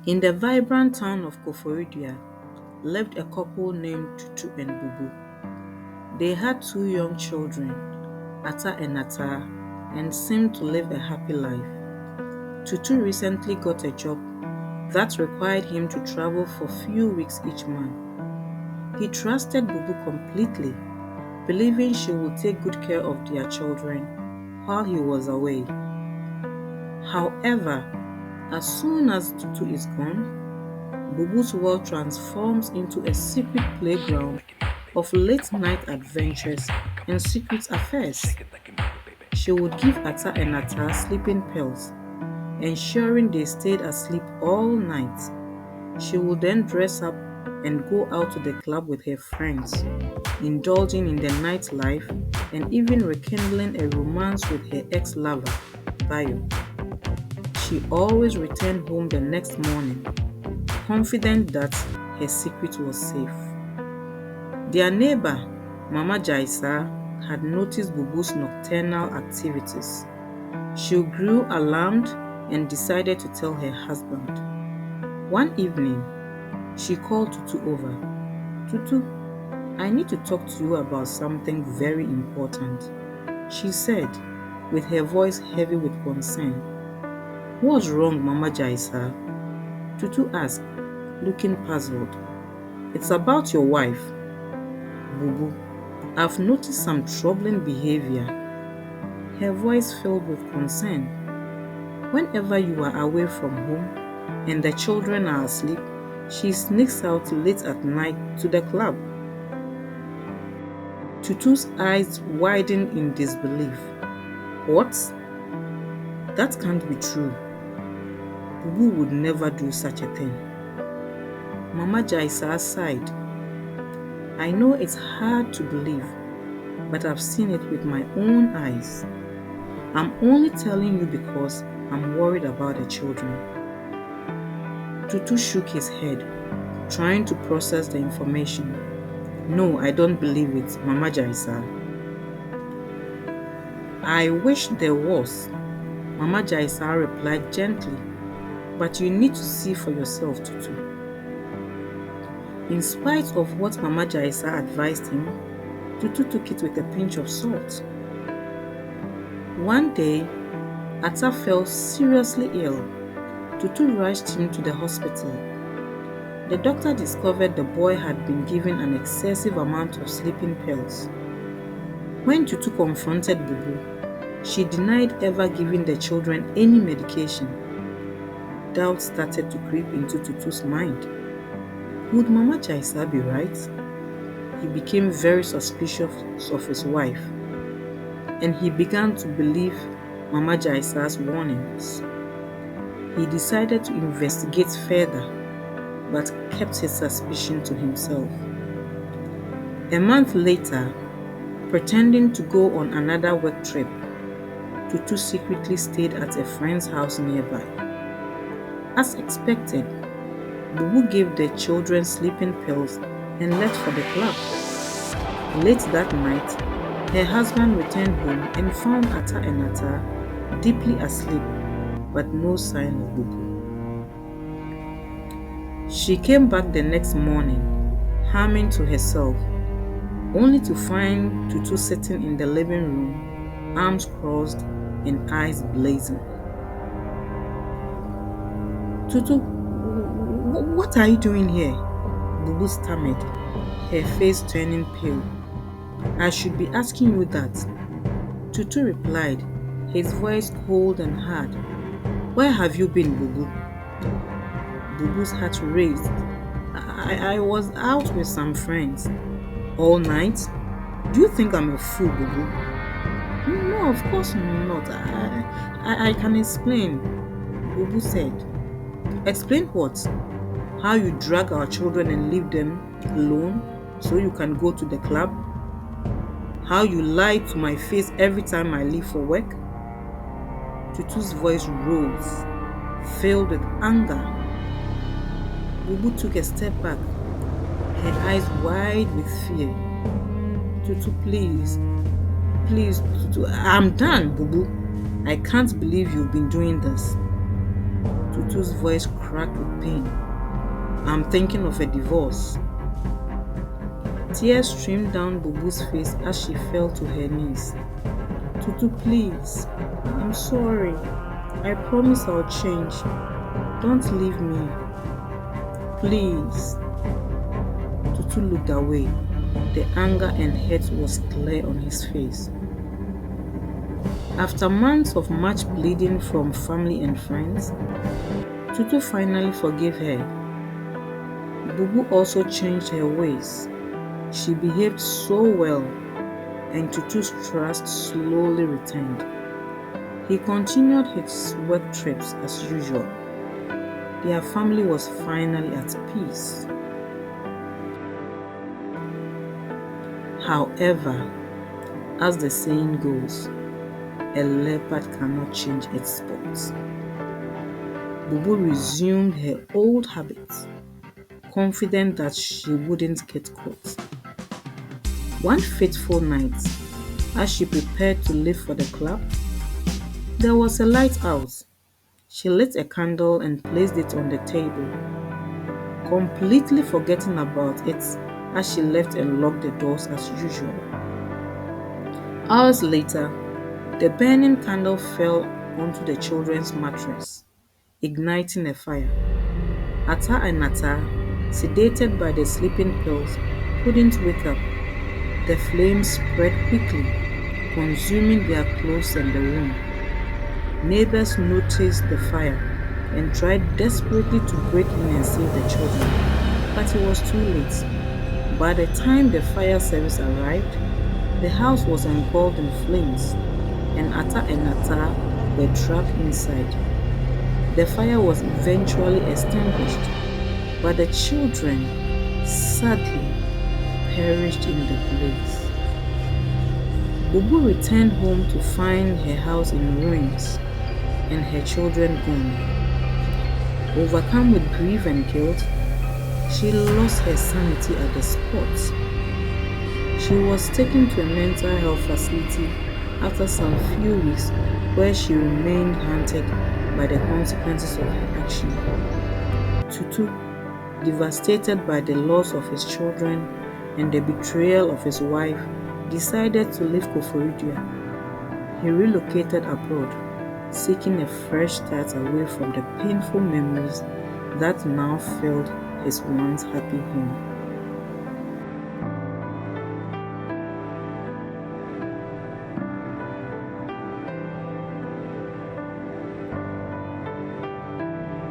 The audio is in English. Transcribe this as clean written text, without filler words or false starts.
In the vibrant town of Koforidua lived a couple named Tutu and Bubu. They had two young children, Ata and Ata, and seemed to live a happy life. Tutu recently got a job that required him to travel for few weeks each month. He trusted Bubu completely, believing she would take good care of their children while he was away. However, as soon as Tutu is gone, Bubu's world transforms into a secret playground of late-night adventures and secret affairs. She would give Ata and Ata sleeping pills, ensuring they stayed asleep all night. She would then dress up and go out to the club with her friends, indulging in the nightlife and even rekindling a romance with her ex-lover, Bayo. She always returned home the next morning, confident that her secret was safe. Their neighbor, Mama Gyaesaa, had noticed Bubu's nocturnal activities. She grew alarmed and decided to tell her husband. One evening, she called Tutu over. "Tutu, I need to talk to you about something very important," she said, with her voice heavy with concern. "What's wrong, Mama Gyaesaa?" Tutu asked, looking puzzled. "It's about your wife, Bubu. I've noticed some troubling behavior." Her voice filled with concern. "Whenever you are away from home and the children are asleep, she sneaks out late at night to the club." Tutu's eyes widened in disbelief. "What? That can't be true. Bubu would never do such a thing." Mama Gyaesaa sighed. "I know it's hard to believe, but I've seen it with my own eyes. I'm only telling you because I'm worried about the children." Tutu shook his head, trying to process the information. "No, I don't believe it, Mama Gyaesaa." "I wish there was," Mama Gyaesaa replied gently, "but you need to see for yourself, Tutu." In spite of what Mama Gyaesaa advised him, Tutu took it with a pinch of salt. One day, Ata fell seriously ill. Tutu rushed him to the hospital. The doctor discovered the boy had been given an excessive amount of sleeping pills. When Tutu confronted Bubu, she denied ever giving the children any medication. Doubt started to creep into Tutu's mind. Would Mama Gyaesaa be right? He became very suspicious of his wife, and he began to believe Mama Gyaesaa's warnings. He decided to investigate further, but kept his suspicion to himself. A month later, pretending to go on another work trip, Tutu secretly stayed at a friend's house nearby. As expected, Bubu gave the children sleeping pills and left for the club. Late that night, her husband returned home and found Ata and Ata deeply asleep, but no sign of Bubu. She came back the next morning, humming to herself, only to find Tutu sitting in the living room, arms crossed and eyes blazing. "Tutu, what are you doing here?" Bubu stammered, her face turning pale. "I should be asking you that," Tutu replied, his voice cold and hard. "Where have you been, Bubu?" Bubu's heart raised. I was out with some friends." "All night? Do you think I'm a fool, Bubu?" "No, of course not. I can explain," Bubu said. "Explain what? How you drag our children and leave them alone so you can go to the club? How you lie to my face every time I leave for work?" Tutu's voice rose, filled with anger. Bubu took a step back, her eyes wide with fear. "Tutu, please, Tutu, I'm done, Bubu. I can't believe you've been doing this." Tutu's voice cracked with pain. I'm thinking of a divorce. Tears streamed down Bubu's face as she fell to her knees. Tutu, please. I'm sorry. I promise I'll change. Don't leave me. Please. Tutu looked away. The anger and hurt was clear on his face. After months of much bleeding from family and friends, Tutu finally forgave her. Bubu also changed her ways. She behaved so well, and Tutu's trust slowly returned. He continued his work trips as usual. Their family was finally at peace. However, as the saying goes, a leopard cannot change its spots. Bubu resumed her old habits, confident that she wouldn't get caught. One fateful night, as she prepared to leave for the club, there was a light out. She lit a candle and placed it on the table, completely forgetting about it as she left and locked the doors as usual. Hours later, the burning candle fell onto the children's mattress, igniting a fire. Ata and Nata, sedated by the sleeping pills, couldn't wake up. The flames spread quickly, consuming their clothes and the room. Neighbors noticed the fire and tried desperately to break in and save the children, but it was too late. By the time the fire service arrived, the house was engulfed in flames, and Ata and Nata were trapped inside. The fire was eventually extinguished, but the children sadly perished in the blaze. Bubu returned home to find her house in ruins and her children gone. Overcome with grief and guilt, she lost her sanity at the spot. She was taken to a mental health facility after some few weeks, where she remained haunted by the consequences of her action. Tutu, devastated by the loss of his children and the betrayal of his wife, decided to leave Koforidua. He relocated abroad, seeking a fresh start away from the painful memories that now filled his once happy home.